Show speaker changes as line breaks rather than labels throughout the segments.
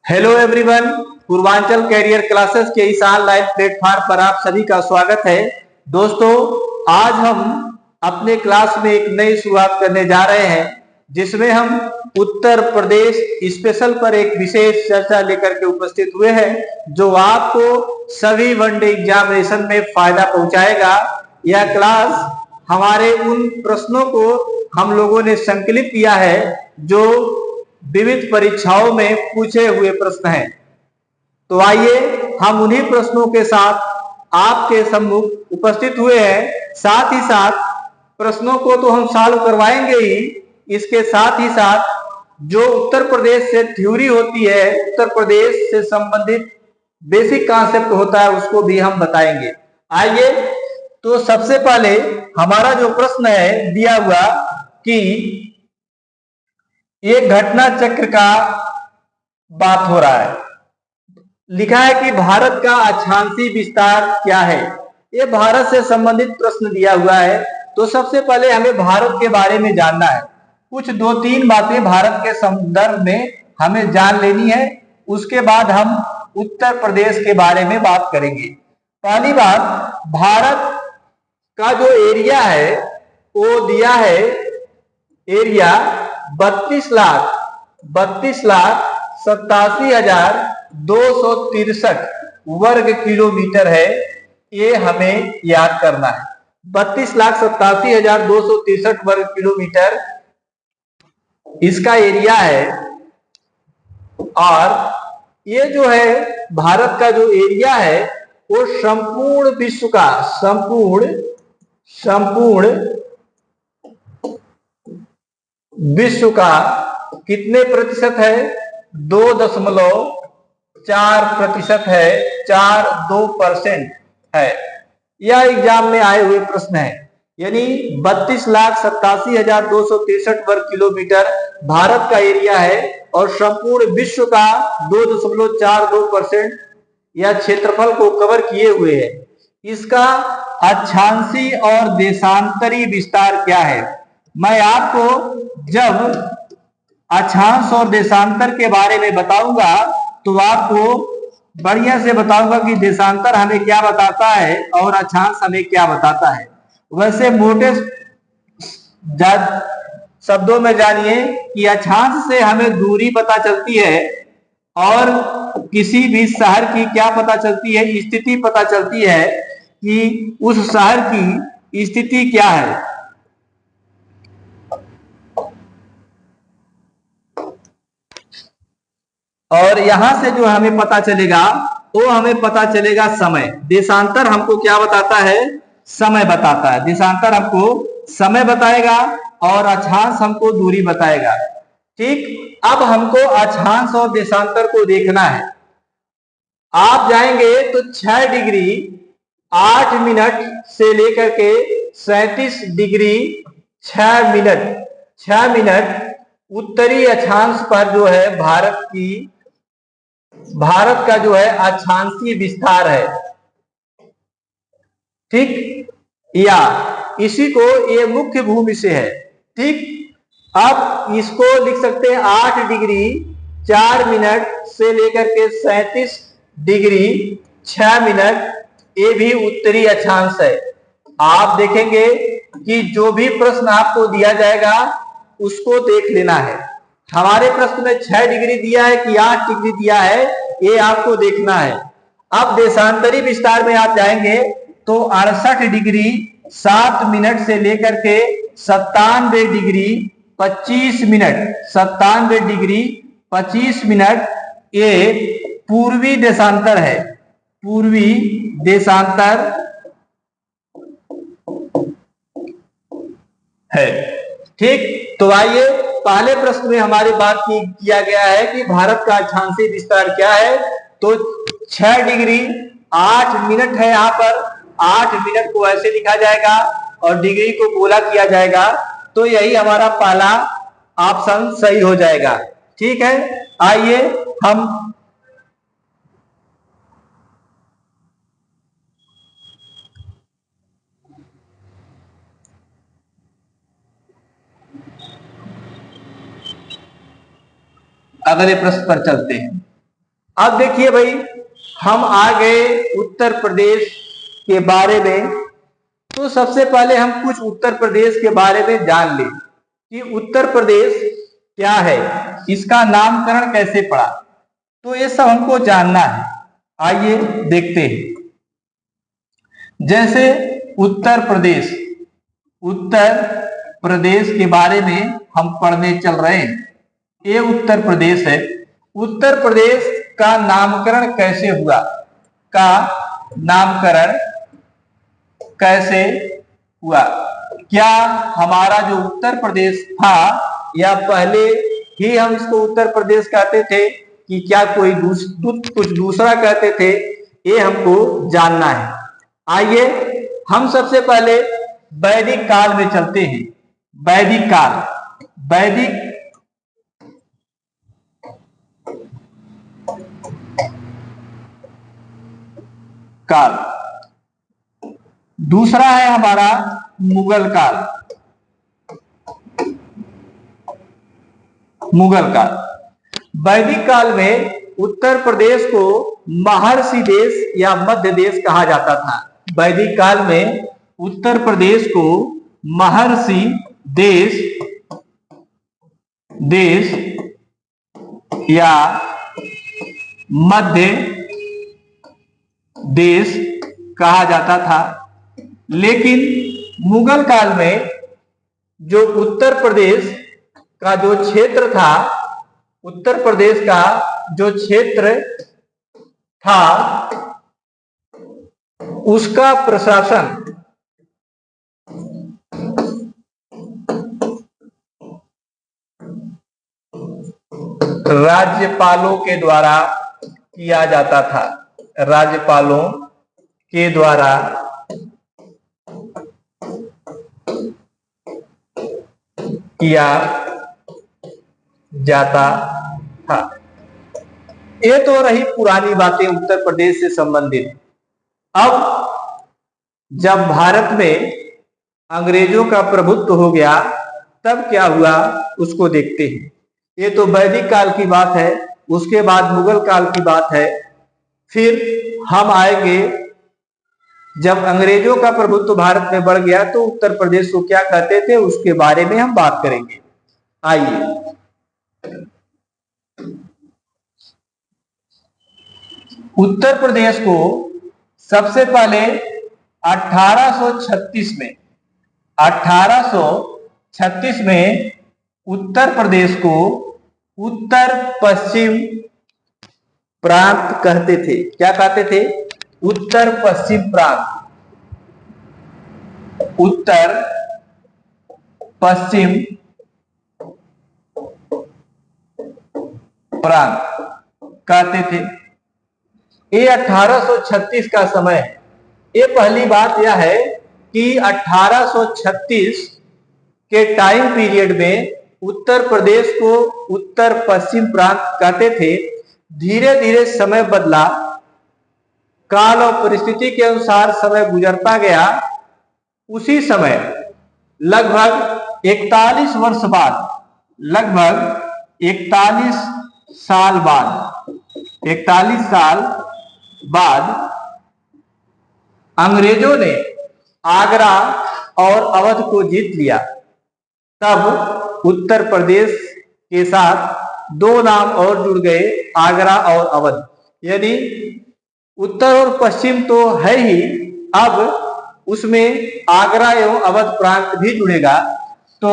Hello everyone, Purvanchal career classes के इस online platform पर आप सभी का स्वागत है। दोस्तों, आज हम अपने क्लास में एक नई शुरुआत करने जा रहे हैं, जिसमें हम उत्तर प्रदेश स्पेशल पर एक विशेष चर्चा लेकर के उपस्थित हुए हैं, जो आपको सभी वनडे एग्जामिनेशन में फायदा पहुंचाएगा। यह क्लास हमारे उन प्रश्नों को हम लोगों ने संकलित किया है जो विविध परीक्षाओं में पूछे हुए प्रश्न हैं। तो आइए हम उन्हीं प्रश्नों के साथ आपके सम्मुख उपस्थित हुए हैं। साथ ही साथ प्रश्नों को तो हम सॉल्व करवाएंगे ही, इसके साथ ही साथ जो उत्तर प्रदेश से थ्योरी होती है, उत्तर प्रदेश से संबंधित बेसिक कॉन्सेप्ट होता है, उसको भी हम बताएंगे। आइए, तो सबसे पहले हमारा जो प्रश्न है दिया हुआ कि एक घटना चक्र का बात हो रहा है। लिखा है कि भारत का अक्षांशीय विस्तार क्या है। ये भारत से संबंधित प्रश्न दिया हुआ है। तो सबसे पहले हमें भारत के बारे में जानना है। कुछ दो तीन बातें भारत के संदर्भ में हमें जान लेनी है। उसके बाद हम उत्तर प्रदेश के बारे में बात करेंगे। पहली बात, भारत का जो एरिया है वो दिया है, एरिया 32,87,263 वर्ग किलोमीटर है। ये हमें याद करना है। 32,87,263 वर्ग किलोमीटर इसका एरिया है। और ये जो है भारत का जो एरिया है वो संपूर्ण विश्व का संपूर्ण विश्व का कितने प्रतिशत है? 2.4% है, 42% है। यह एग्जाम में आए हुए प्रश्न है। यानी 32,87,263 वर्ग किलोमीटर भारत का एरिया है और संपूर्ण विश्व का 2.42% या क्षेत्रफल को कवर किए हुए है। इसका अक्षांशीय और देशांतरी विस्तार क्या है? मैं आपको जब अक्षांश और देशांतर के बारे में बताऊंगा तो आपको बढ़िया से बताऊंगा कि देशांतर हमें क्या बताता है और अक्षांश हमें क्या बताता है। वैसे मोटे शब्दों में जानिए कि अक्षांश से हमें दूरी पता चलती है और किसी भी शहर की क्या पता चलती है? स्थिति पता चलती है कि उस शहर की स्थिति क्या है। और यहां से जो हमें पता चलेगा वो हमें पता चलेगा समय। देशांतर हमको क्या बताता है? समय बताता है। देशांतर हमको समय बताएगा और अक्षांश हमको दूरी बताएगा। ठीक, अब हमको अक्षांश और देशांतर को देखना है। आप जाएंगे तो 6 डिग्री 8 मिनट से लेकर के 37 डिग्री 6 मिनट उत्तरी अक्षांश पर जो है भारत का जो है अक्षांशीय विस्तार है। ठीक, या इसी को ये मुख्य भूमि से है। ठीक, अब इसको लिख सकते हैं 8 डिग्री 4 मिनट से लेकर के 37 डिग्री 6 मिनट, ये भी उत्तरी अक्षांश है। आप देखेंगे कि जो भी प्रश्न आपको दिया जाएगा उसको देख लेना है। हमारे प्रश्न में 6 डिग्री दिया है कि 8 डिग्री दिया है, ये आपको देखना है। अब देशांतरी विस्तार में आप जाएंगे तो 68 डिग्री 7 मिनट से लेकर के 97 डिग्री 25 मिनट, ये पूर्वी देशांतर है। पूर्वी देशांतर है। ठीक, तो आइए, पहले प्रश्न में हमारी बात किया गया है कि भारत का अक्षांशीय विस्तार क्या है। तो 6 डिग्री 8 मिनट है। यहाँ पर 8 मिनट को ऐसे लिखा जाएगा और डिग्री को गोला किया जाएगा। तो यही हमारा पहला ऑप्शन सही हो जाएगा। ठीक है, आइए हम अगले प्रश्न पर चलते हैं। अब देखिए भाई, हम आ गए उत्तर प्रदेश के बारे में। तो सबसे पहले हम कुछ उत्तर प्रदेश के बारे में जान लें कि उत्तर प्रदेश क्या है, इसका नामकरण कैसे पड़ा। तो ये सब हमको जानना है। आइए देखते हैं। जैसे उत्तर प्रदेश, उत्तर प्रदेश के बारे में हम पढ़ने चल रहे हैं। ये उत्तर प्रदेश है। उत्तर प्रदेश का नामकरण कैसे हुआ, का नामकरण कैसे हुआ? क्या हमारा जो उत्तर प्रदेश था, या पहले ही हम इसको उत्तर प्रदेश कहते थे, कि क्या कोई कुछ दूसरा कहते थे? ये हमको जानना है। आइए हम सबसे पहले वैदिक काल में चलते हैं। वैदिक काल, वैदिक काल। दूसरा है हमारा मुगल काल। मुगल काल। वैदिक काल में उत्तर प्रदेश को महर्षि देश या मध्य देश कहा जाता था। वैदिक काल में उत्तर प्रदेश को महर्षि देश या मध्य देश कहा जाता था। लेकिन मुगल काल में जो उत्तर प्रदेश का जो क्षेत्र था, उत्तर प्रदेश का जो क्षेत्र था, उसका प्रशासन राज्यपालों के द्वारा किया जाता था। राज्यपालों के द्वारा किया जाता था। ये तो रही पुरानी बातें उत्तर प्रदेश से संबंधित। अब जब भारत में अंग्रेजों का प्रभुत्व हो गया, तब क्या हुआ उसको देखते हैं। ये तो वैदिक काल की बात है, उसके बाद मुगल काल की बात है। फिर हम आएंगे, जब अंग्रेजों का प्रभुत्व भारत में बढ़ गया तो उत्तर प्रदेश को क्या कहते थे, उसके बारे में हम बात करेंगे। आइए, उत्तर प्रदेश को सबसे पहले 1836 में उत्तर प्रदेश को उत्तर पश्चिम प्रांत कहते थे। क्या कहते थे? उत्तर पश्चिम प्रांत। उत्तर पश्चिम प्रांत कहते थे। ये 1836 का समय है। ये पहली बात यह है कि 1836 के टाइम पीरियड में उत्तर प्रदेश को उत्तर पश्चिम प्रांत कहते थे। धीरे धीरे समय बदला, काल और परिस्थिति के अनुसार समय गुजरता गया। उसी समय लगभग 41 वर्ष बाद, लगभग 41 साल बाद अंग्रेजों ने आगरा और अवध को जीत लिया। तब उत्तर प्रदेश के साथ दो नाम और जुड़ गए, आगरा और अवध। यानी उत्तर और पश्चिम तो है ही, अब उसमें आगरा एवं अवध प्रांत भी जुड़ेगा। तो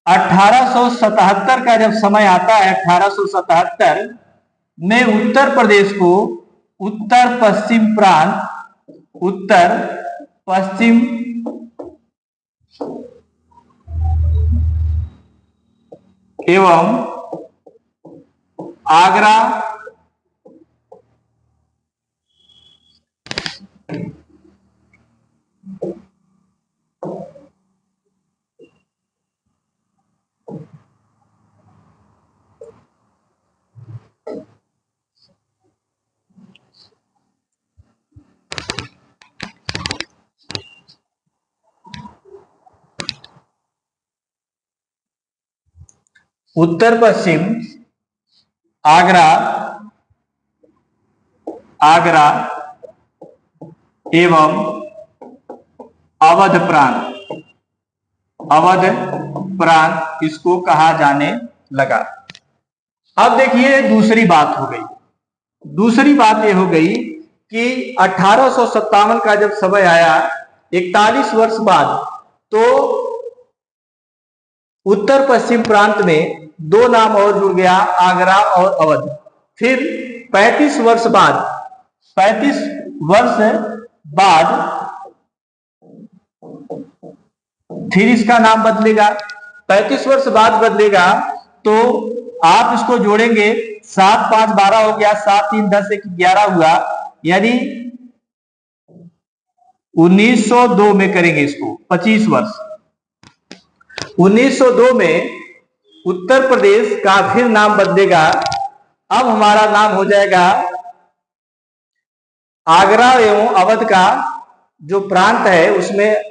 1877 का जब समय आता है, 1877 में उत्तर प्रदेश को उत्तर पश्चिम प्रांत, उत्तर पश्चिम एवं आगरा उत्तर पश्चिम, आगरा आगरा एवं अवध प्रांत, अवध प्रांत इसको कहा जाने लगा। अब देखिए दूसरी बात हो गई। दूसरी बात यह हो गई कि 1857 का जब समय आया, 41 वर्ष बाद, तो उत्तर पश्चिम प्रांत में दो नाम और जुड़ गया, आगरा और अवध। फिर 35 वर्ष बाद, 35 वर्ष बाद फिर इसका नाम बदलेगा। 35 वर्ष बाद बदलेगा तो आप इसको जोड़ेंगे, 7 5 12 हो गया, 7 3 10 1 11 हुआ, यानी 1902 में करेंगे इसको 25 वर्ष। 1902 में उत्तर प्रदेश का फिर नाम बदलेगा। अब हमारा नाम हो जाएगा आगरा एवं अवध का जो प्रांत है उसमें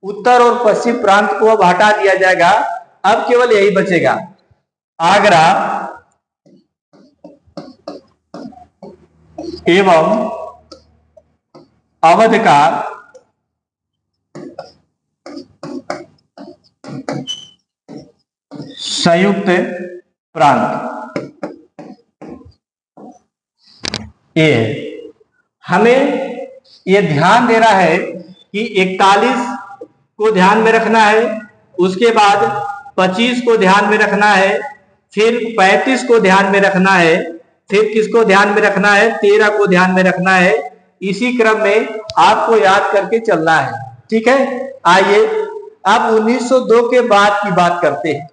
उत्तर और पश्चिम प्रांत को अब हटा दिया जाएगा। अब केवल यही बचेगा, आगरा एवं अवध का संयुक्त प्रांत। ये हमें ये ध्यान देना है कि 41 को ध्यान में रखना है, उसके बाद 25 को ध्यान में रखना है, फिर 35 को ध्यान में रखना है, फिर किसको ध्यान में रखना है, 13 को ध्यान में रखना है। इसी क्रम में आपको याद करके चलना है, ठीक है। आइए अब 1902 के बाद की बात करते हैं।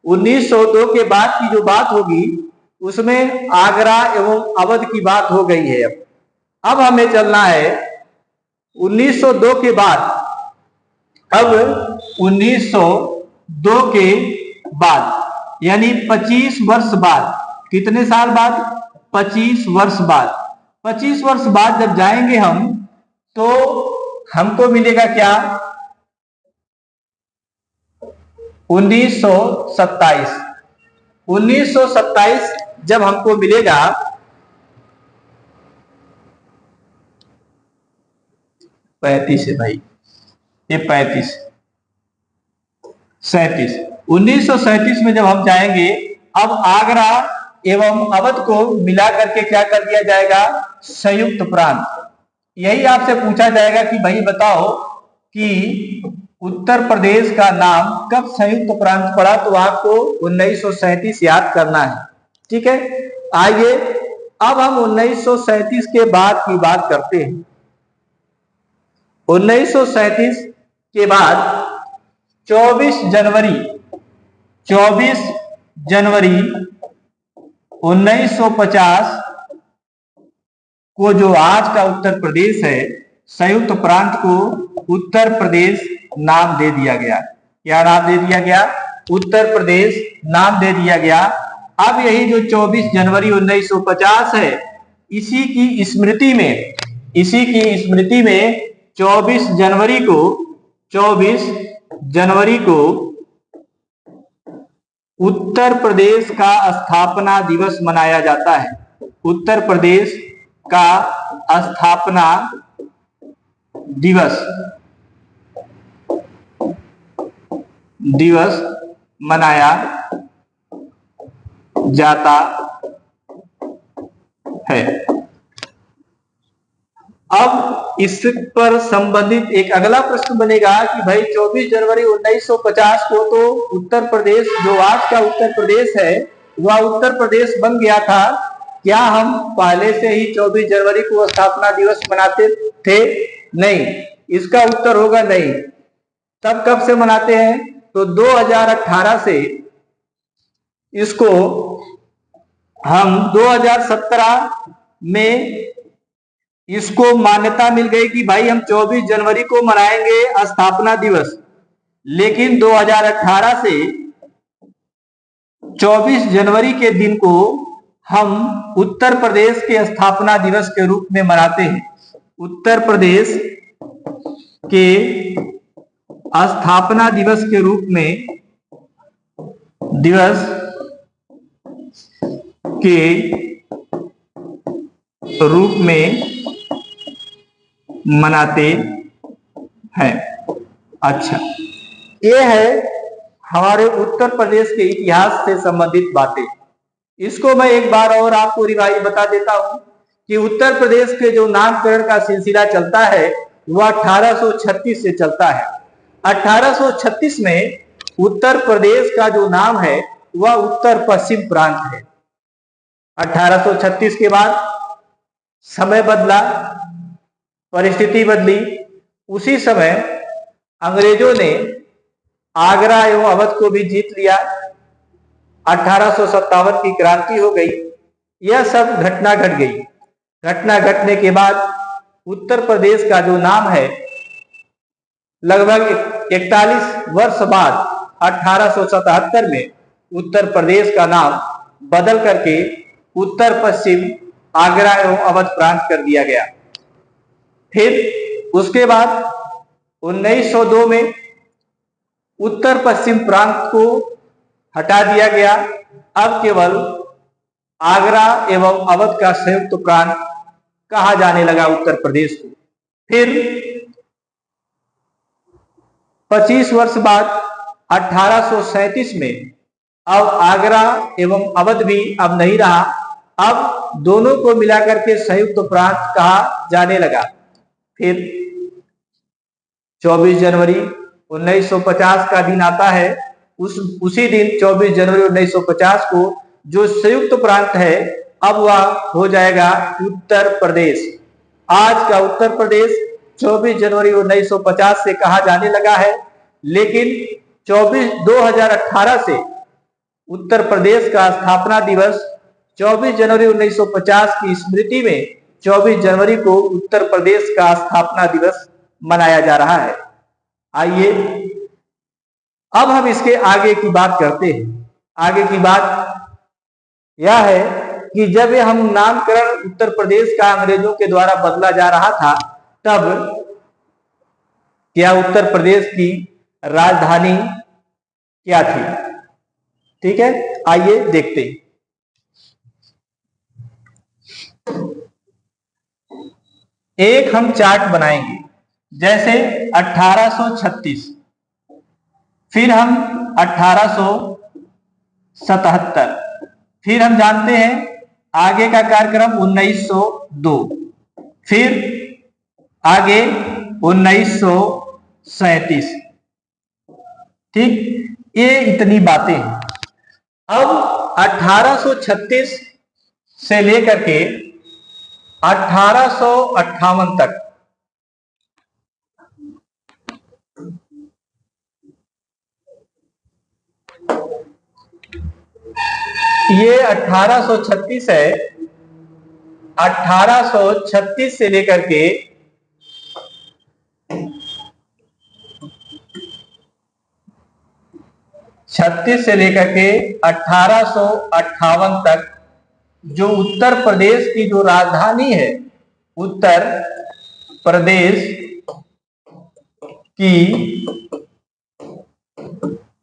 1902 के बाद की जो बात होगी उसमें आगरा एवं अवध की बात हो गई है। अब हमें चलना है 1902 के बाद। अब 1902 के बाद यानी 25 वर्ष बाद, कितने साल बाद, 25 वर्ष बाद। 25 वर्ष बाद जब जाएंगे हम तो हमको मिलेगा क्या, 1927। 1927 जब हमको मिलेगा 35 है भाई, ये 35 37, 1937 में जब हम जाएंगे, अब आगरा एवं अवध को मिला करके क्या कर दिया जाएगा, संयुक्त प्रांत। यही आपसे पूछा जाएगा कि भाई बताओ कि उत्तर प्रदेश का नाम कब संयुक्त प्रांत पड़ा, तो आपको 1937 याद करना है, ठीक है। आइए अब हम 1937 के बाद की बात करते हैं। 1937 के बाद 24 जनवरी 1950 को जो आज का उत्तर प्रदेश है, संयुक्त प्रांत को उत्तर प्रदेश नाम दे दिया गया। क्या नाम दे दिया गया, उत्तर प्रदेश नाम दे दिया गया। अब यही जो 24 जनवरी 1950 है, इसी की स्मृति में 24 जनवरी को उत्तर प्रदेश का स्थापना दिवस मनाया जाता है। उत्तर प्रदेश का स्थापना दिवस मनाया जाता है। अब इस पर संबंधित एक अगला प्रश्न बनेगा कि भाई 24 जनवरी 1950 को तो उत्तर प्रदेश, जो आज का उत्तर प्रदेश है, वह उत्तर प्रदेश बन गया था। क्या हम पहले से ही 24 जनवरी को स्थापना दिवस मनाते थे? नहीं, इसका उत्तर होगा नहीं। तब कब से मनाते हैं? तो 2018 से इसको हम 2017 में इसको मान्यता मिल गई कि भाई हम 24 जनवरी को मनाएंगे स्थापना दिवस। लेकिन 2018 से 24 जनवरी के दिन को हम उत्तर प्रदेश के स्थापना दिवस के रूप में मनाते हैं। उत्तर प्रदेश के स्थापना दिवस के रूप में दिवस के रूप में मनाते हैं। अच्छा, ये है हमारे उत्तर प्रदेश के इतिहास से संबंधित बातें। इसको मैं एक बार और आपको रिवाइज बता देता हूं कि उत्तर प्रदेश के जो नामकरण का सिलसिला चलता है वह 1836 से चलता है। 1836 में उत्तर प्रदेश का जो नाम है वह उत्तर पश्चिम प्रांत है। 1836 के बाद समय बदला, परिस्थिति बदली। उसी समय अंग्रेजों ने आगरा एवं अवध को भी जीत लिया। 1857 की क्रांति हो गई। यह सब घटना घट गई। घटना घटने के बाद उत्तर प्रदेश का जो नाम है लगभग 41 वर्ष बाद 1877 में उत्तर प्रदेश का नाम बदल करके उत्तर पश्चिम आगरा एवं अवध प्रांत कर दिया गया। फिर उसके बाद 1902 में उत्तर पश्चिम प्रांत को हटा दिया गया। अब केवल आगरा एवं अवध का संयुक्त प्रांत कहा जाने लगा उत्तर प्रदेश को। फिर 25 वर्ष बाद 1837 में अब आगरा एवं अवध भी अब नहीं रहा। अब दोनों को मिलाकर के संयुक्त प्रांत कहा जाने लगा। फिर 24 जनवरी 1950 का दिन आता है। उसी दिन 24 जनवरी 1950 को जो संयुक्त प्रांत है अब वह हो जाएगा उत्तर प्रदेश। आज का उत्तर प्रदेश 24 जनवरी 1950 से कहा जाने लगा है, लेकिन 2018 से उत्तर प्रदेश का स्थापना दिवस 24 जनवरी 1950 की स्मृति में 24 जनवरी को उत्तर प्रदेश का स्थापना दिवस मनाया जा रहा है। आइए अब हम इसके आगे की बात करते हैं। आगे की बात यह है कि जब हम नामकरण उत्तर प्रदेश का अंग्रेजों के द्वारा बदला जा रहा था, तब क्या उत्तर प्रदेश की राजधानी क्या थी? ठीक है, आइए देखते हैं। एक हम चार्ट बनाएंगे, जैसे 1836, फिर हम 1877, फिर हम जानते हैं आगे का कार्यक्रम 1902, फिर आगे 1937। ठीक, ये इतनी बातें हैं। अब 1836 से लेकर के 1858 तक ये 1836 है। 1836 से लेकर के 1858 तक जो उत्तर प्रदेश की जो राजधानी है, उत्तर प्रदेश की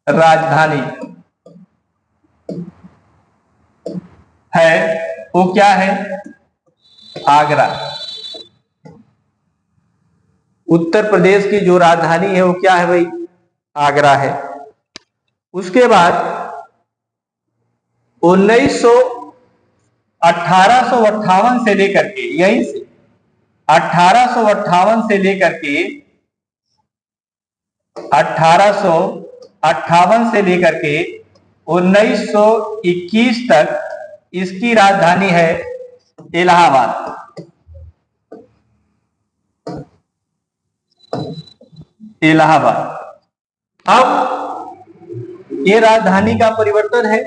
राजधानी है वो क्या है? आगरा। उत्तर प्रदेश की जो राजधानी है वो क्या है भाई? आगरा है। उसके बाद 1858 से लेकर के, यहीं से 1858 से लेकर के 1858 से लेकर के 1921 तक इसकी राजधानी है इलाहाबाद। इलाहाबाद। अब ये राजधानी का परिवर्तन है।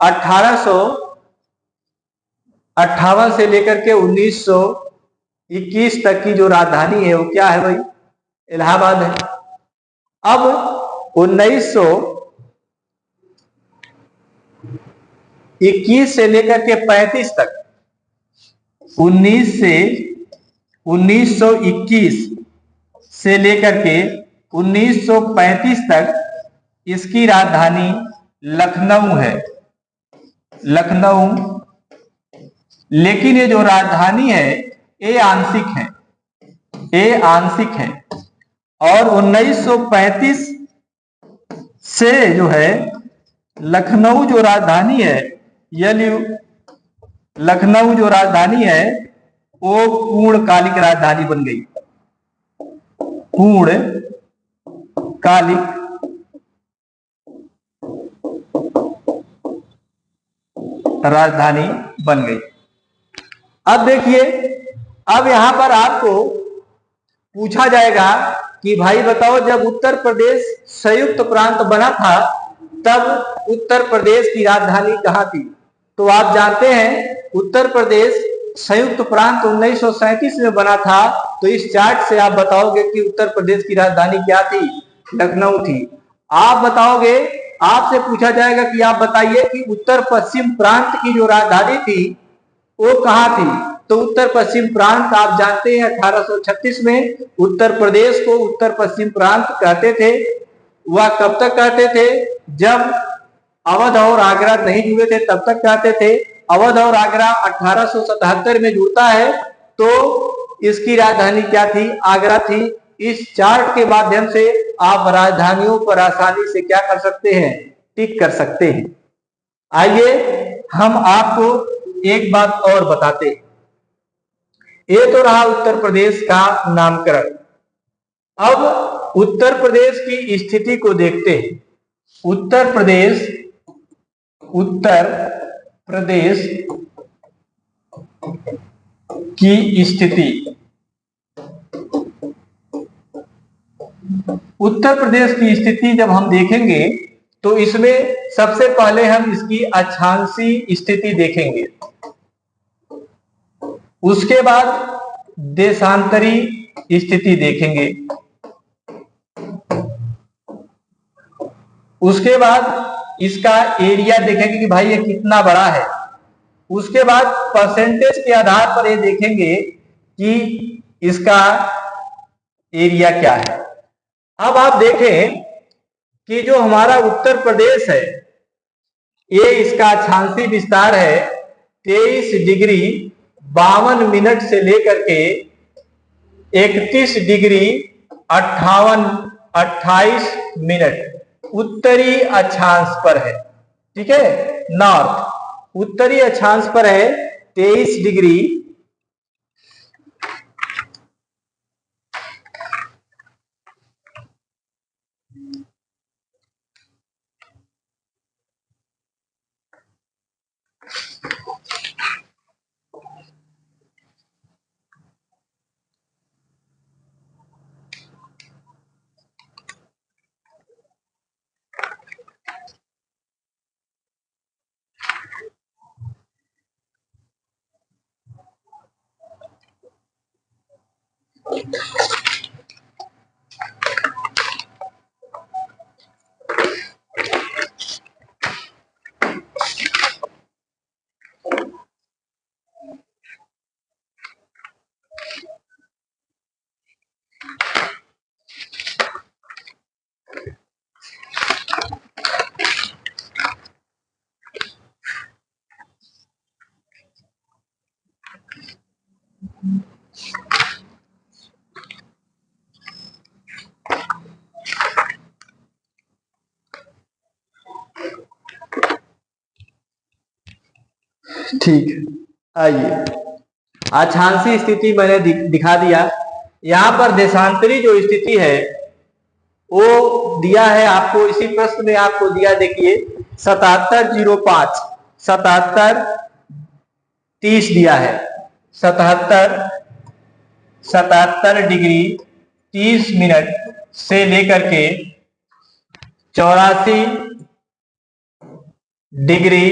1858 से लेकर के 1921 तक की जो राजधानी है वो क्या है भाई? इलाहाबाद है। अब 1921 से लेकर के 35 तक, 1921 से लेकर के 1935 तक इसकी राजधानी लखनऊ है। लखनऊ लेकिन ये जो राजधानी है ये आंशिक है, ये आंशिक है। और 1935 से जो है लखनऊ जो राजधानी है, यानी लखनऊ जो राजधानी है वो पूर्णकालिक राजधानी बन गई, पूर्णकालिक राजधानी बन गई। अब देखिए, अब यहां पर आपको पूछा जाएगा कि भाई बताओ, जब उत्तर प्रदेश संयुक्त प्रांत बना था तब उत्तर प्रदेश की राजधानी कहां थी? तो आप जानते हैं उत्तर प्रदेश संयुक्त प्रांत 1937 में बना था। तो इस चार्ट से आप बताओगे कि उत्तर प्रदेश की राजधानी क्या थी? लखनऊ थी। आप बताओगे, आपसे पूछा जाएगा कि आप बताइए कि उत्तर पश्चिम प्रांत की जो राजधानी थी वो कहां थी? तो उत्तर पश्चिम प्रांत आप जानते हैं 1836 में उत्तर प्रदेश को उत्तर पश्चिम प्रांत कहते थे। वह कब तक कहते थे? जब अवध और आगरा नहीं जुड़े थे तब तक कहते थे। अवध और आगरा 1877 में जुड़ता है तो इसकी राजधानी क्या थी? आगरा थी। इस चार्ट के माध्यम से आप राजधानियों पर आसानी से क्या कर सकते हैं? टिक कर सकते हैं। आइए हम आपको एक बात और बताते। ये तो रहा उत्तर प्रदेश का नामकरण। अब उत्तर प्रदेश की स्थिति को देखते हैं। उत्तर प्रदेश की स्थिति, उत्तर प्रदेश की स्थिति जब हम देखेंगे तो इसमें सबसे पहले हम इसकी अक्षांशीय स्थिति देखेंगे, उसके बाद देशांतरी स्थिति देखेंगे, उसके बाद इसका एरिया देखेंगे कि भाई ये कितना बड़ा है, उसके बाद परसेंटेज के आधार पर ये देखेंगे कि इसका एरिया क्या है। अब आप देखें कि जो हमारा उत्तर प्रदेश है ये इसका अक्षांशीय विस्तार है 23 डिग्री 52 मिनट से लेकर के 31 डिग्री 28 मिनट उत्तरी अक्षांश पर है। ठीक है, नॉर्थ उत्तरी अक्षांश पर है 23 डिग्री ठीक। आइए, अक्षांशीय स्थिति मैंने दिखा दिया। यहां पर देशांतरी जो स्थिति है वो दिया है आपको, इसी प्रश्न में आपको दिया, देखिए 7705 7730 दिया है। 77 डिग्री 30 मिनट से लेकर के 84 डिग्री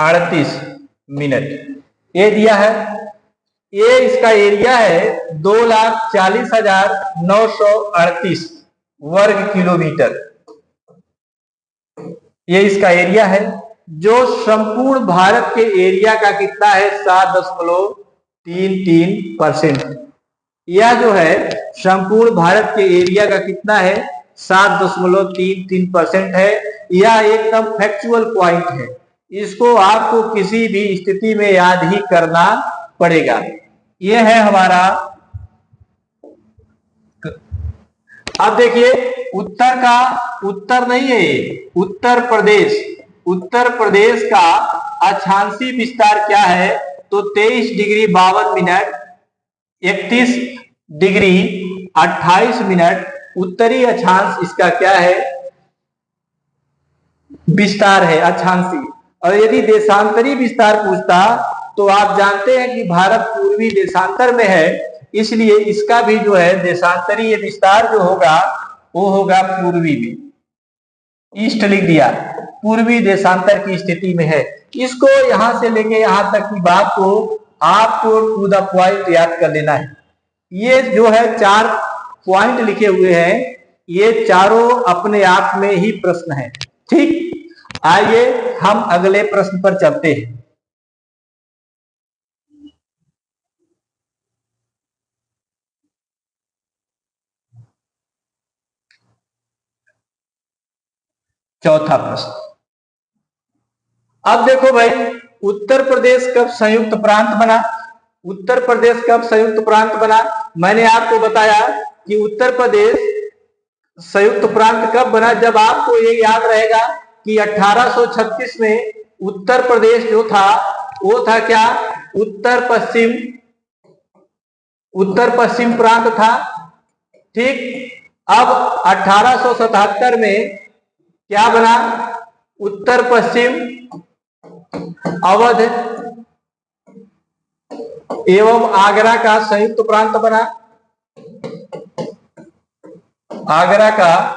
38 मिनट ये दिया है। ये इसका एरिया है 2,40,938 वर्ग किलोमीटर। ये इसका एरिया है, जो संपूर्ण भारत के एरिया का कितना है? 7.33%। यह जो है संपूर्ण भारत के एरिया का कितना है? 7.33% है। यह एकदम फैक्चुअल पॉइंट है, इसको आपको किसी भी स्थिति में याद ही करना पड़ेगा। यह है हमारा। अब देखिए उत्तर का, उत्तर नहीं है ये, उत्तर प्रदेश। उत्तर प्रदेश का अक्षांशीय विस्तार क्या है? तो 23 डिग्री 52 मिनट 31 डिग्री 28 मिनट उत्तरी अक्षांश इसका क्या है? विस्तार है, अक्षांशीय। और यदि देशांतरी विस्तार पूछता तो आप जानते हैं कि भारत पूर्वी देशांतर में है, इसलिए इसका भी जो है देशांतरीय विस्तार जो होगा वो होगा पूर्वी में। ईस्ट लिख दिया, पूर्वी देशांतर की स्थिति में है। इसको यहां से लेके यहां तक की बात को आपको टू द पॉइंट याद कर लेना है। ये जो है 4 पॉइंट लिखे हुए हैं, ये चारों अपने आप में ही प्रश्न है। ठीक, आइए हम अगले प्रश्न पर चलते हैं। चौथा प्रश्न। अब देखो भाई, उत्तर प्रदेश कब संयुक्त प्रांत बना? उत्तर प्रदेश कब संयुक्त प्रांत बना? मैंने आपको बताया कि उत्तर प्रदेश संयुक्त प्रांत कब बना। जब आपको ये याद रहेगा कि 1836 में उत्तर प्रदेश जो था वो था क्या? उत्तर पश्चिम प्रांत था। ठीक, अब 1877 में क्या बना? उत्तर पश्चिम अवध एवं आगरा का संयुक्त प्रांत बना। आगरा का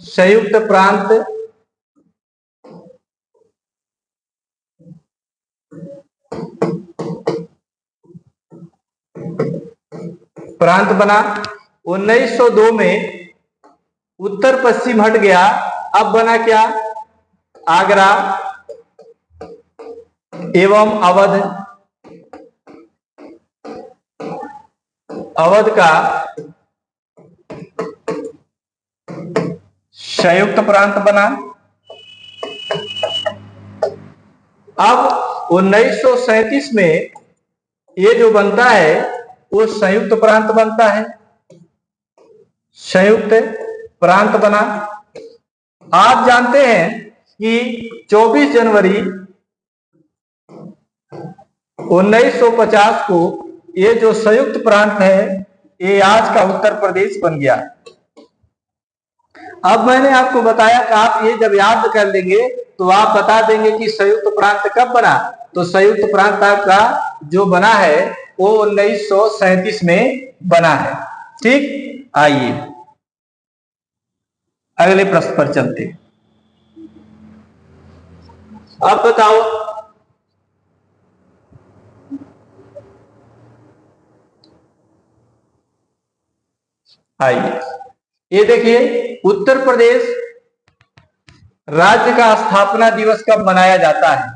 संयुक्त प्रांत बना। 1902 में उत्तर पश्चिम हट गया, अब बना क्या? आगरा एवं अवध का संयुक्त प्रांत बना। अब 1937 में ये जो बनता है वो संयुक्त प्रांत बनता है, संयुक्त प्रांत बना। आप जानते हैं कि 24 जनवरी 1950 को ये जो संयुक्त प्रांत है ये आज का उत्तर प्रदेश बन गया। अब मैंने आपको बताया कि आप ये जब याद कर लेंगे तो आप बता देंगे कि संयुक्त प्रांत कब बना। तो संयुक्त प्रांत आपका जो बना है वो 1937 में बना है। ठीक, आइए अगले प्रश्न पर चलते हैं। अब बताओ, आइए ये देखिए, उत्तर प्रदेश राज्य का स्थापना दिवस कब मनाया जाता है?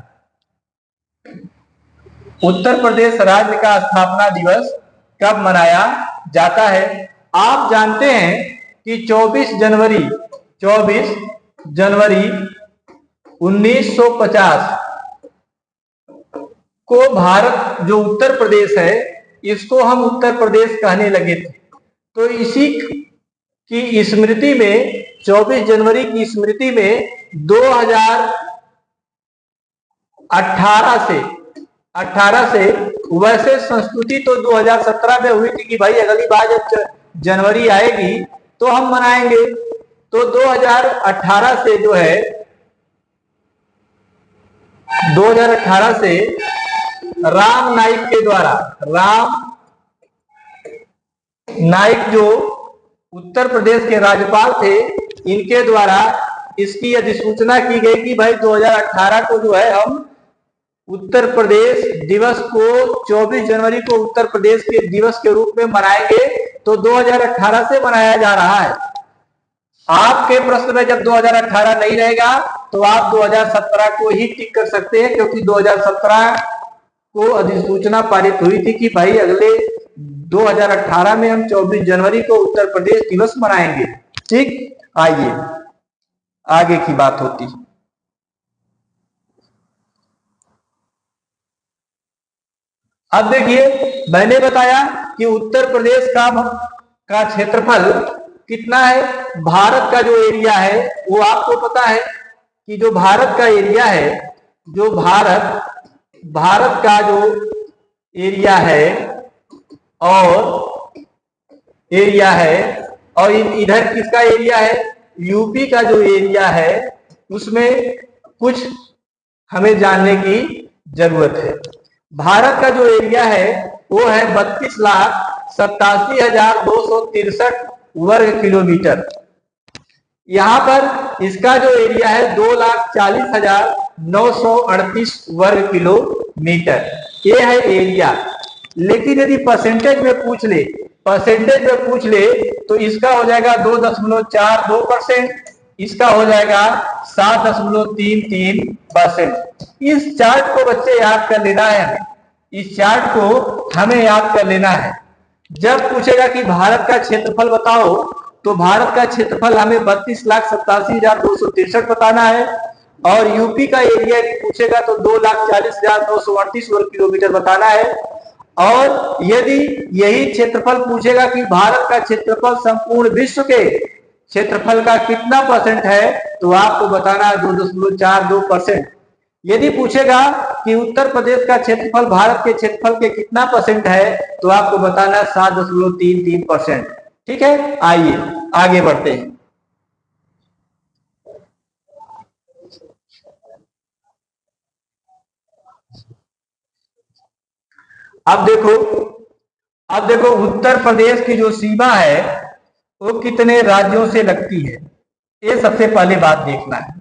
उत्तर प्रदेश राज्य का स्थापना दिवस कब मनाया जाता है? आप जानते हैं कि 24 जनवरी 1950 को भारत जो उत्तर प्रदेश है इसको हम उत्तर प्रदेश कहने लगे थे। तो इसी की स्मृति में, 24 जनवरी की स्मृति में 2018 से वैसे संस्कृति तो 2017 में हुई थी कि भाई अगली बार जब जनवरी आएगी तो हम मनाएंगे। तो 2018 से जो है 2018 से राम नाईक के द्वारा, राम नाईक जो उत्तर प्रदेश के राज्यपाल थे इनके द्वारा इसकी अधिसूचना की गई कि भाई 2018 को जो है हम उत्तर प्रदेश दिवस को 24 जनवरी को उत्तर प्रदेश के दिवस के रूप में मनाएंगे। तो 2018 से मनाया जा रहा है। आपके प्रश्न में जब 2018 नहीं रहेगा तो आप 2017 को ही टिक कर सकते हैं, क्योंकि 2017 को अधिसूचना पारित हुई थी कि भाई अगले 2018 में हम 24 जनवरी को उत्तर प्रदेश दिवस मनाएंगे। ठीक, आइए आगे की बात होती। अब देखिए, मैंने बताया कि उत्तर प्रदेश का क्षेत्रफल कितना है। भारत का जो एरिया है वो आपको पता है कि जो भारत का एरिया है, जो भारत का जो एरिया है और इधर किसका एरिया है, यूपी का जो एरिया है, उसमें कुछ हमें जानने की जरूरत है। भारत का जो एरिया है वो है 32,87,263 वर्ग किलोमीटर। यहाँ पर इसका जो एरिया है 2,40,938 वर्ग किलोमीटर, ये है एरिया। लेकिन यदि परसेंटेज में पूछ ले तो इसका हो जाएगा 2.42%, इसका हो जाएगा 7.33%। इस चार्ट को बच्चे याद कर लेना है, इस चार्ट को हमें याद कर लेना है। जब पूछेगा कि भारत का क्षेत्रफल बताओ, तो भारत का क्षेत्रफल हमें 32,87,263 बताना है, और यूपी का एरिया यदि पूछेगा तो 2,40,938 वर्ग किलोमीटर बताना है। और यदि यही क्षेत्रफल पूछेगा कि भारत का क्षेत्रफल संपूर्ण विश्व के क्षेत्रफल का कितना परसेंट है, तो आपको बताना है 2.42%। यदि पूछेगा कि उत्तर प्रदेश का क्षेत्रफल भारत के क्षेत्रफल के कितना परसेंट है, तो आपको बताना है 7.33%। ठीक है, आइए आगे बढ़ते हैं। अब देखो उत्तर प्रदेश की जो सीमा है वो कितने राज्यों से लगती है, ये सबसे पहले बात देखना है।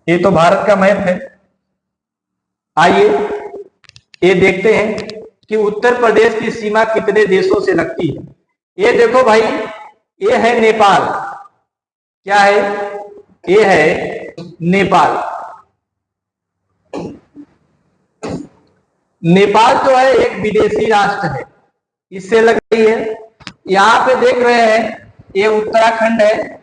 ये तो भारत का मैप है। आइए ये देखते हैं कि उत्तर प्रदेश की सीमा कितने देशों से लगती है। ये देखो भाई, ये है नेपाल। क्या है? ये है नेपाल। नेपाल जो है एक विदेशी राष्ट्र है, इससे लग रही है। यहाँ पे देख रहे हैं ये उत्तराखंड है,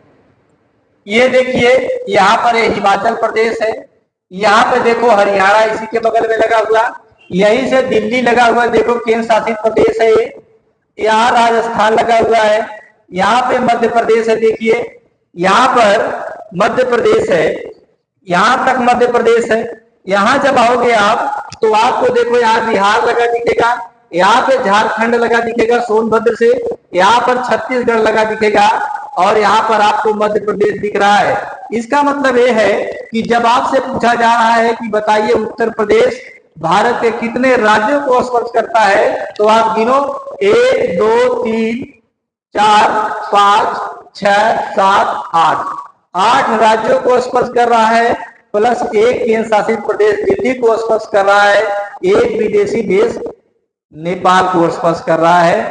ये देखिए यहाँ पर ये हिमाचल प्रदेश है, यहाँ पे देखो हरियाणा इसी के बगल में लगा हुआ, यहीं से दिल्ली लगा हुआ, देखो केंद्र शासित प्रदेश है ये। यहाँ राजस्थान लगा हुआ है, यहाँ पे मध्य प्रदेश है, देखिए यहाँ पर मध्य प्रदेश है, यहाँ तक मध्य प्रदेश है। यहाँ जब आओगे आप तो आपको देखो यहाँ बिहार लगा दिखेगा, यहाँ पे झारखंड लगा दिखेगा सोनभद्र से, यहाँ पर छत्तीसगढ़ लगा दिखेगा, और यहाँ पर आपको मध्य प्रदेश दिख रहा है। इसका मतलब ये है कि जब आपसे पूछा जा रहा है कि बताइए उत्तर प्रदेश भारत के कितने राज्यों को स्पर्श करता है, तो आप गिनो 1 2 3 4 5 6 7 8 राज्यों को स्पर्श कर रहा है, प्लस एक केंद्र शासित प्रदेश दिल्ली को स्पर्श कर रहा है, एक विदेशी देश नेपाल को स्पर्श कर रहा है।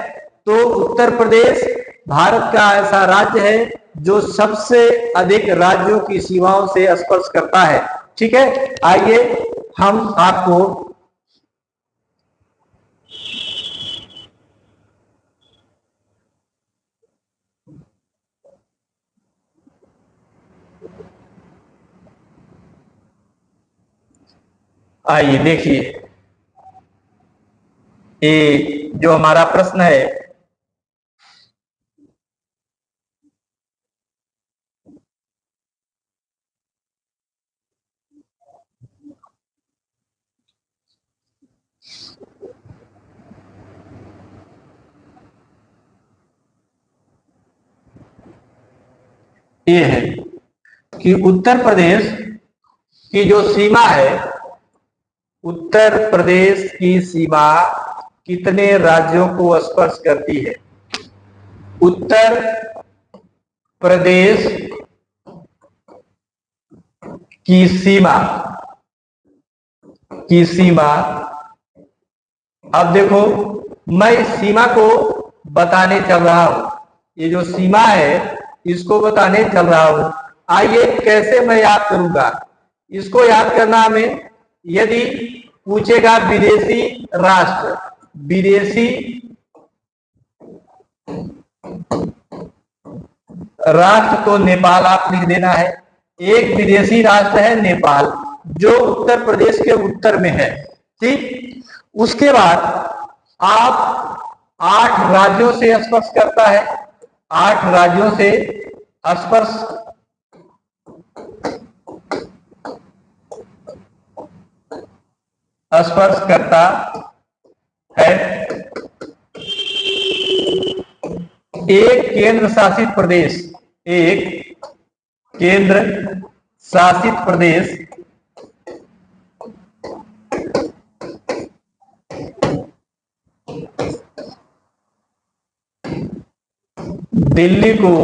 तो उत्तर प्रदेश भारत का ऐसा राज्य है जो सबसे अधिक राज्यों की सीमाओं से स्पर्श करता है। ठीक है, आइए हम आपको आइए देखिए, ये जो हमारा प्रश्न है, ये है कि उत्तर प्रदेश की जो सीमा है, उत्तर प्रदेश की सीमा कितने राज्यों को स्पर्श करती है। उत्तर प्रदेश की सीमा अब देखो मैं इस सीमा को बताने चल रहा हूं, ये जो सीमा है इसको बताने चल रहा हूं। आइए कैसे मैं याद करूंगा, इसको याद करना हमें। यदि पूछेगा विदेशी राष्ट्र तो नेपाल आप लिख देना है। एक विदेशी राष्ट्र है नेपाल, जो उत्तर प्रदेश के उत्तर में है। ठीक। उसके बाद आप 8 राज्यों से स्पर्श करता है, 8 राज्यों से स्पर्श करता है। एक केंद्र शासित प्रदेश, एक केंद्र शासित प्रदेश दिल्ली को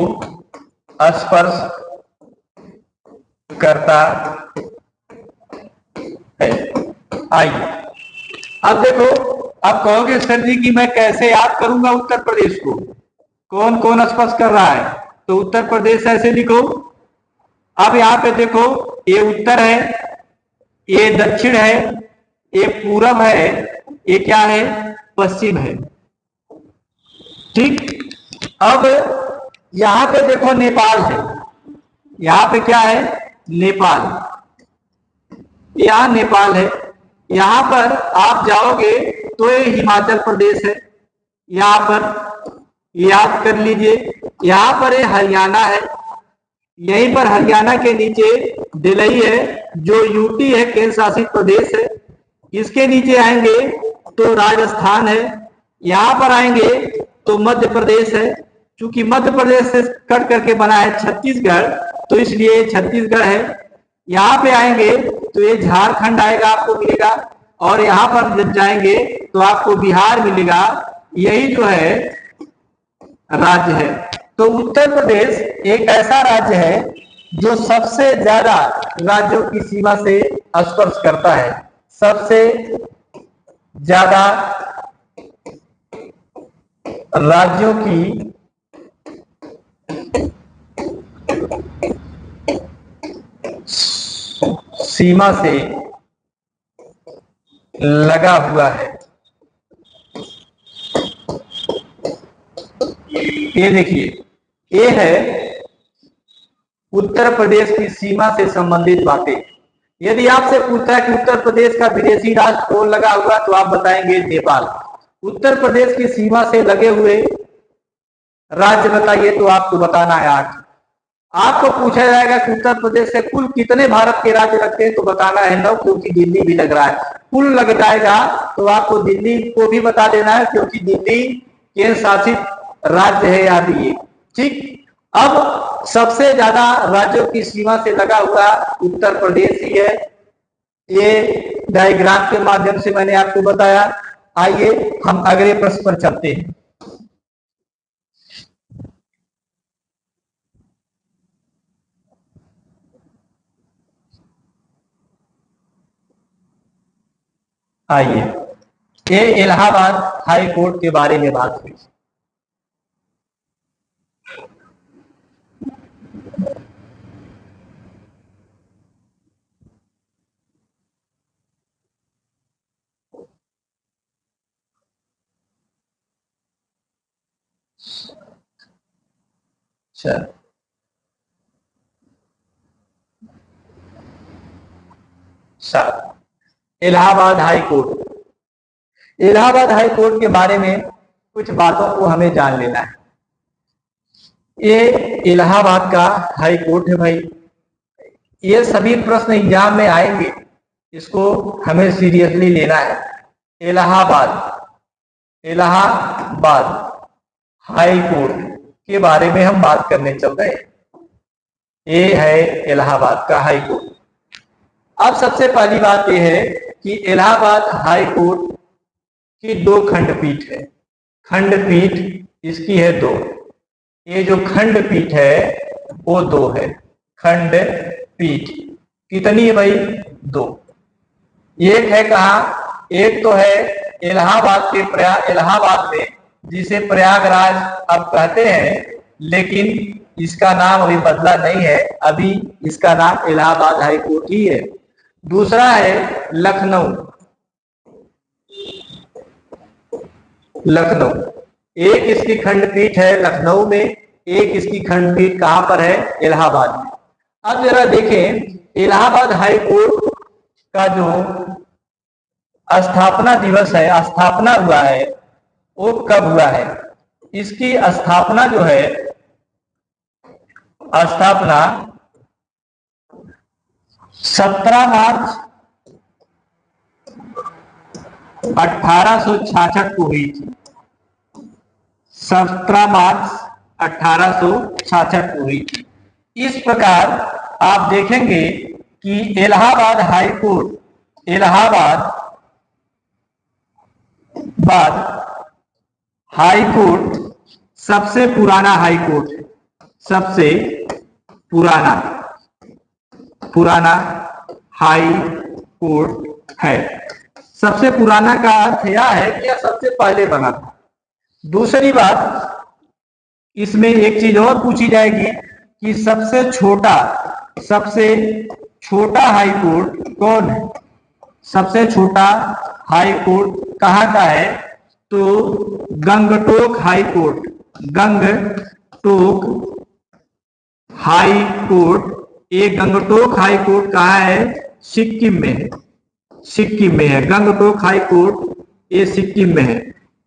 स्पर्श करता है। आइए अब देखो, अब कहोगे सर जी कि मैं कैसे याद करूंगा उत्तर प्रदेश को, कौन कौन स्पर्श कर रहा है? तो उत्तर प्रदेश ऐसे लिखो। अब यहाँ पे देखो, ये उत्तर है, ये दक्षिण है, ये पूरब है, ये क्या है? पश्चिम है। ठीक। अब यहां पे देखो नेपाल है, यहां पे क्या है? नेपाल, यहां नेपाल है। यहां पर आप जाओगे तो ये हिमाचल प्रदेश है, यहां पर याद कर लीजिए। यहां पर ये हरियाणा है, यहीं पर हरियाणा के नीचे दिल्ली है जो यूटी है, केंद्र शासित प्रदेश है। इसके नीचे आएंगे तो राजस्थान है, यहां पर आएंगे तो मध्य प्रदेश है। चूंकि मध्य प्रदेश से कट करके बना है छत्तीसगढ़, तो इसलिए छत्तीसगढ़ है। यहाँ पे आएंगे तो ये झारखंड आएगा, आपको मिलेगा। और यहाँ पर जब जाएंगे तो आपको बिहार मिलेगा। यही जो है राज्य है। तो उत्तर प्रदेश एक ऐसा राज्य है जो सबसे ज्यादा राज्यों की सीमा से स्पर्श करता है, सबसे ज्यादा राज्यों की सीमा से लगा हुआ है। ये देखिए, ये है उत्तर प्रदेश की सीमा से संबंधित बातें। यदि आपसे पूछता है कि उत्तर प्रदेश का विदेशी राष्ट्र कौन लगा हुआ, तो आप बताएंगे नेपाल। उत्तर प्रदेश की सीमा से लगे हुए राज्य बताइए, तो आपको बताना है 8। आपको पूछा जाएगा कि उत्तर प्रदेश से कुल कितने भारत के राज्य लगते हैं, तो बताना है 9, क्योंकि दिल्ली भी लग रहा है। कुल लग जाएगा तो आपको दिल्ली को भी बता देना है, क्योंकि दिल्ली केंद्र शासित राज्य है याद ये। ठीक। अब सबसे ज्यादा राज्यों की सीमा से लगा हुआ उत्तर प्रदेश ही है। ये डायग्राम के माध्यम से मैंने आपको बताया। आइए हम अगले प्रश्न पर चलते हैं। आइए, ये इलाहाबाद हाई कोर्ट के बारे में बात हुई। Allahabad high court, Allahabad high court के बारे में कुछ बातों को हमें जान लेना है। ये इलाहाबाद का हाई कोर्ट है भाई। ये सभी प्रश्न एग्जाम में आएंगे, इसको हमें सीरियसली लेना है। इलाहाबाद, इलाहाबाद हाई कोर्ट के बारे में हम बात करने चल रहे हैं। ये है इलाहाबाद का हाई कोर्ट। अब सबसे पहली बात यह है कि इलाहाबाद हाई कोर्ट की 2 खंडपीठ है। खंडपीठ इसकी है 2। ये जो खंडपीठ है वो 2 है। खंडपीठ कितनी है भाई? 2। एक है कहा? एक तो है इलाहाबाद के इलाहाबाद में, जिसे प्रयागराज अब कहते हैं, लेकिन इसका नाम अभी बदला नहीं है, अभी इसका नाम इलाहाबाद हाई कोर्ट ही है। दूसरा है लखनऊ, लखनऊ एक इसकी खंडपीठ है लखनऊ में, एक इसकी खंडपीठ कहां पर है? इलाहाबाद में। अब जरा देखें, इलाहाबाद हाई कोर्ट का जो स्थापना दिवस है, स्थापना हुआ है, वो कब हुआ है? इसकी स्थापना जो है, स्थापना 17 मार्च 1866 को हुई थी। 17 मार्च 1866 को हुई थी। इस प्रकार आप देखेंगे कि Allahabad high court, Allahabad high court सबसे पुराना हाई कोर्ट है, सबसे पुराना हाई कोर्ट है। सबसे पुराना का अर्थ यह है कि यह सबसे पहले बना था। दूसरी बात, इसमें एक चीज और पूछी जाएगी कि सबसे छोटा हाई कोर्ट कौन है? सबसे छोटा हाई कोर्ट कहाँ का है? तो Gangtok high court, Gangtok high court. ये गंगटोक हाई कोर्ट कहाँ है? सिक्किम में है, सिक्किम में है। गंगटोक हाई कोर्ट ये सिक्किम में है।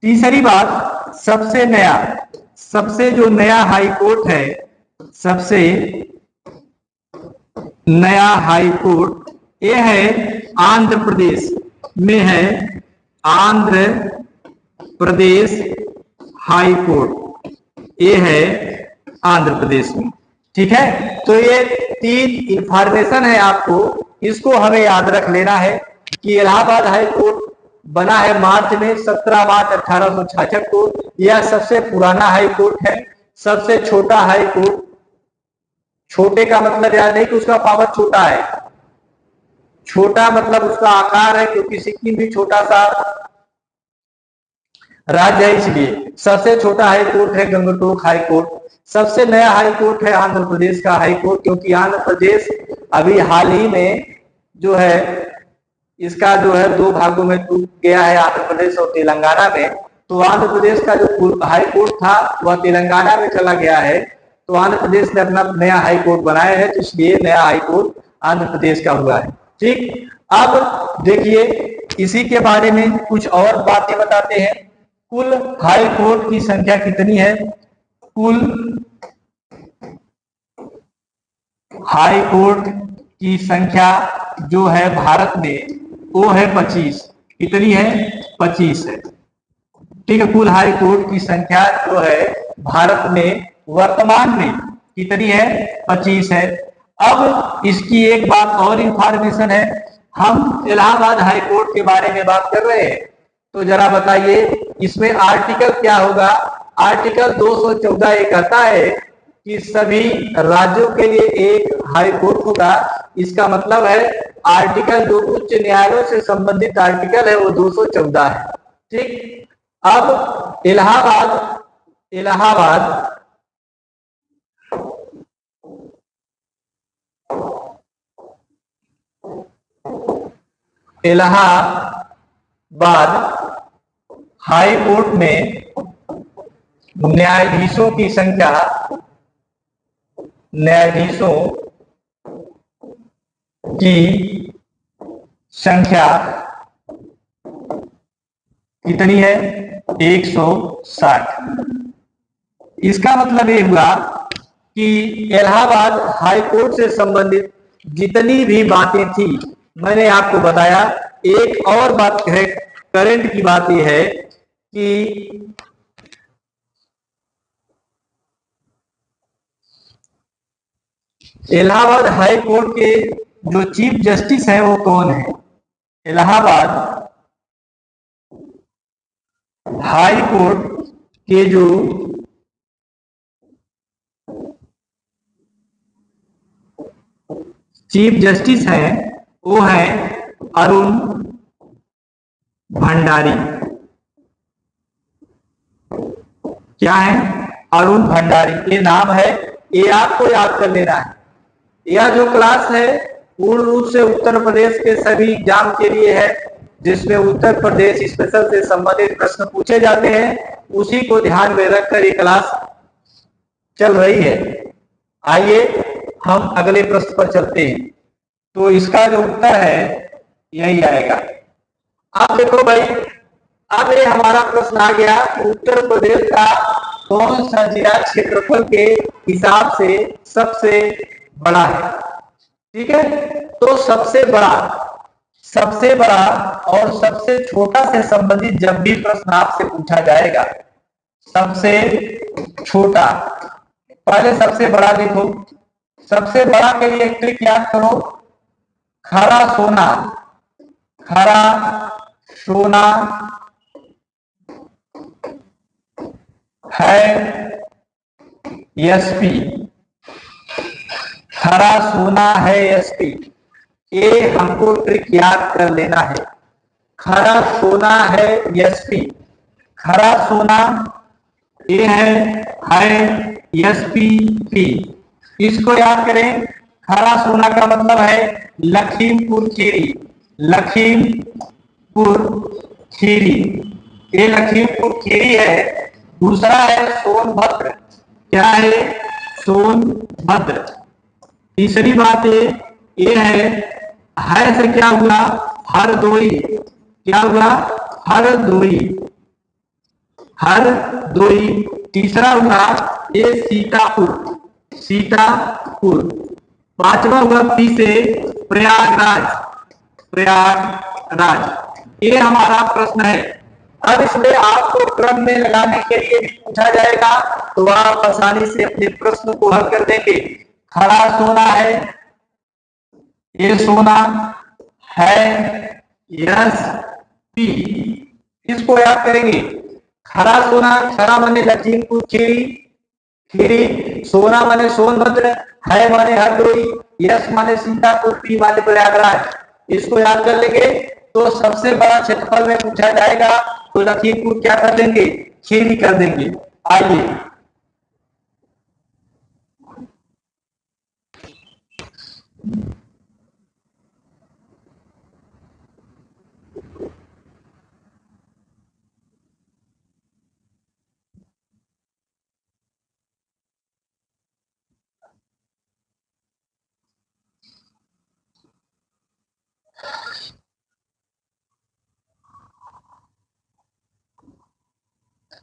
तीसरी बात, सबसे जो नया हाई कोर्ट है, सबसे नया हाई कोर्ट ये है आंध्र प्रदेश में है, आंध्र प्रदेश हाई कोर्ट ये है आंध्र प्रदेश में। ठीक है, तो ये 3 इंफॉर्मेशन है आपको, इसको हमें याद रख लेना है कि इलाहाबाद हाई कोर्ट बना है मार्च में 17 मार्च 1866 को। यह सबसे पुराना हाई कोर्ट है। सबसे छोटा हाई कोर्ट, छोटे का मतलब यह नहीं कि उसका पावर छोटा है, छोटा मतलब उसका आकार है, क्योंकि सिक्किम भी छोटा सा राज्य है, इसलिए सबसे छोटा हाई कोर्ट है गंगटोक हाई कोर्ट। सबसे नया हाई कोर्ट है आंध्र प्रदेश का हाई कोर्ट, क्योंकि आंध्र प्रदेश अभी हाल ही में जो है इसका जो है 2 भागों में टूट गया है, आंध्र प्रदेश और तेलंगाना में। तो आंध्र प्रदेश का जो हाई कोर्ट था वह तेलंगाना में चला गया है, तो आंध्र प्रदेश ने अपना नया हाई कोर्ट बनाया है, तो इसलिए नया हाई कोर्ट आंध्र प्रदेश का हुआ है। ठीक, अब देखिए इसी के बारे में कुछ और बातें बताते हैं। कुल हाई कोर्ट की संख्या कितनी है? कुल हाई कोर्ट की संख्या जो है भारत में वो है 25। कितनी है? 25 है। ठीक है, कुल हाई कोर्ट की संख्या जो है भारत में वर्तमान में कितनी है? 25 है। अब इसकी एक बात और इंफॉर्मेशन है, हम इलाहाबाद हाई कोर्ट के बारे में बात कर रहे हैं, तो जरा बताइए इसमें आर्टिकल क्या होगा? आर्टिकल 214 ये कहता है कि सभी राज्यों के लिए एक हाई कोर्ट होगा। इसका मतलब है आर्टिकल जो उच्च न्यायालयों से संबंधित आर्टिकल है वो 214 है। ठीक, अब इलाहाबाद हाई कोर्ट में न्यायाधीशों की संख्या कितनी है? 160। इसका मतलब ये हुआ कि इलाहाबाद हाई कोर्ट से संबंधित जितनी भी बातें थी मैंने आपको बताया। एक और बात है, करंट की बात यह है कि इलाहाबाद हाई कोर्ट के जो चीफ जस्टिस है वो कौन है? इलाहाबाद हाई कोर्ट के जो चीफ जस्टिस हैं वो है अरुण भंडारी। क्या है? अरुण भंडारी ये नाम है, ये आपको याद कर लेना है। यह जो क्लास है पूर्ण रूप से उत्तर प्रदेश के सभी एग्जाम के लिए है, जिसमें उत्तर प्रदेश स्पेशल से संबंधित प्रश्न पूछे जाते हैं, उसी को ध्यान में रखकर ये क्लास चल रही है। आइए हम अगले प्रश्न पर चलते हैं। तो इसका जो उत्तर है यही आएगा। अब देखो भाई, अब ये हमारा प्रश्न आ गया कि उत्तर प्रदेश का कौन सा जिला क्षेत्रफल के हिसाब से सबसे बड़ा है। ठीक है, तो सबसे बड़ा और सबसे छोटा से संबंधित जब भी प्रश्न आपसे पूछा जाएगा, सबसे छोटा, पहले सबसे बड़ा देखो। सबसे बड़ा के लिए एक ट्रिक याद करो, खरा सोना, खरा सोना है एसपी, खरा सोना है एसपी। ये हमको ट्रिक याद कर लेना है। खरा सोना है एसपी, खरा सोना ये है एसपी। इसको याद करें। खरा सोना का मतलब है लखीमपुर खीरी, लखीमपुर खीरी, ये लखीमपुर खीरी है। दूसरा है सोनभद्र, क्या है? सोनभद्र। तीसरी बात ये है से क्या हुआ? हरदोई, क्या हुआ? हरदोई, हरदोई। तीसरा हुआ ये सीतापुर, सीतापुर। पांचवा हुआ पी से प्रयागराज, प्रयागराज। ये हमारा प्रश्न है। अब इसमें आपको क्रम में लगाने के लिए भी पूछा जाएगा, तो आप आसानी से अपने प्रश्न को हल कर देंगे। खरा सोना है, ये सोना है यस पी, इसको याद करेंगे। खरा सोना, खरा माने लखीमपुर खीरी, खीरी, सोना माने सोनभद्र, है माने हरदोई, यस माने सीतापुर, पी माने प्रयागराज। इसको याद कर लेंगे तो सबसे बड़ा क्षेत्रफल में पूछा जाएगा तो लखीमपुर क्या कर देंगे? खीरी कर देंगे। आइए,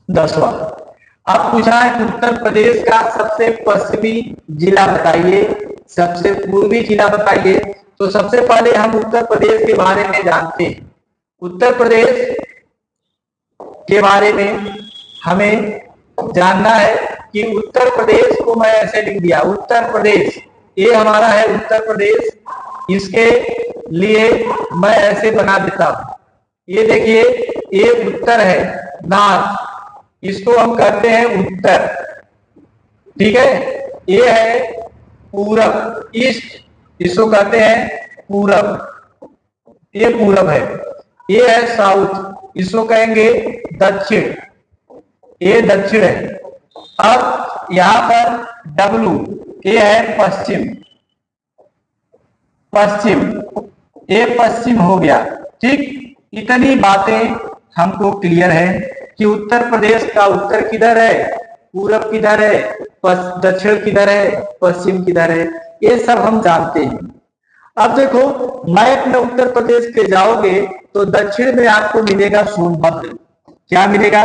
दसवां। अब पूछा है उत्तर प्रदेश का सबसे पश्चिमी जिला बताइए, सबसे पूर्वी जिला बताइए। तो सबसे पहले हम उत्तर प्रदेश के बारे में जानते हैं। उत्तर प्रदेश के बारे में हमें जानना है कि उत्तर प्रदेश को मैं ऐसे लिख दिया, उत्तर प्रदेश, ये हमारा है उत्तर प्रदेश। इसके लिए मैं ऐसे बना देता हूं, ये देखिए, ये उत्तर है, नॉर्थ, इसको हम कहते हैं उत्तर। ठीक है, ये है पूरब, ईस्ट, इसको कहते हैं पूरब, ये पूरब है। ये है साउथ, इसको कहेंगे दक्षिण, ये दक्षिण है। अब यहां पर डब्लू, ये है पश्चिम, पश्चिम, ये पश्चिम हो गया। ठीक, इतनी बातें हमको क्लियर है कि उत्तर प्रदेश का उत्तर किधर है, पूरब किधर है, दक्षिण किधर है, पश्चिम किधर है, ये सब हम जानते हैं। अब देखो, मैप में उत्तर प्रदेश के जाओगे तो दक्षिण में आपको मिलेगा सोनभद्र, क्या मिलेगा?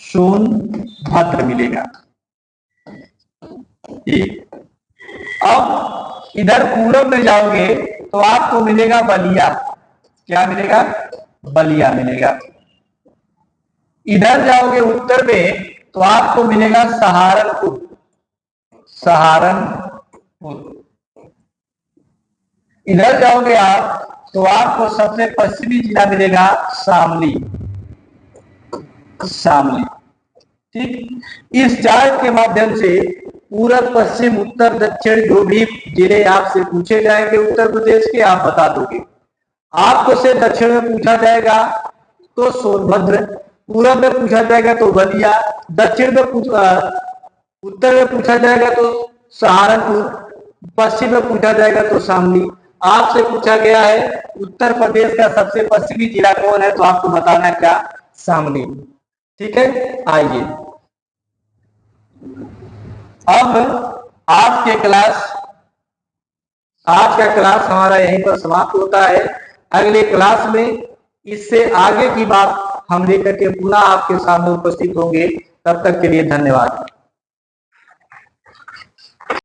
सोनभद्र मिलेगा। अब इधर पूरब में जाओगे तो आपको मिलेगा बलिया, क्या मिलेगा? बलिया मिलेगा। इधर जाओगे उत्तर में तो आपको मिलेगा सहारनपुर, सहारनपुर। इधर जाओगे आप तो आपको सबसे पश्चिमी जिला मिलेगा शामली, शामली। ठीक, इस चार्ट के माध्यम से पूरब, पश्चिम, उत्तर, दक्षिण जो भी जिले आपसे पूछे जाएंगे उत्तर प्रदेश के, आप बता दोगे। आपको से दक्षिण में पूछा जाएगा तो सोनभद्र, पूरब में पूछा जाएगा तो बलिया, दक्षिण में उत्तर में पूछा जाएगा तो सहारनपुर, पश्चिम में पूछा जाएगा तो शामली। आपसे पूछा गया है उत्तर प्रदेश का सबसे पश्चिमी जिला कौन है, तो आपको बताना क्या? शामली। ठीक है, आइए अब आज का क्लास हमारा यहीं पर समाप्त होता है। अगले क्लास में इससे आगे की बात हम लेकर के पुनः आपके सामने उपस्थित होंगे। तब तक के लिए धन्यवाद।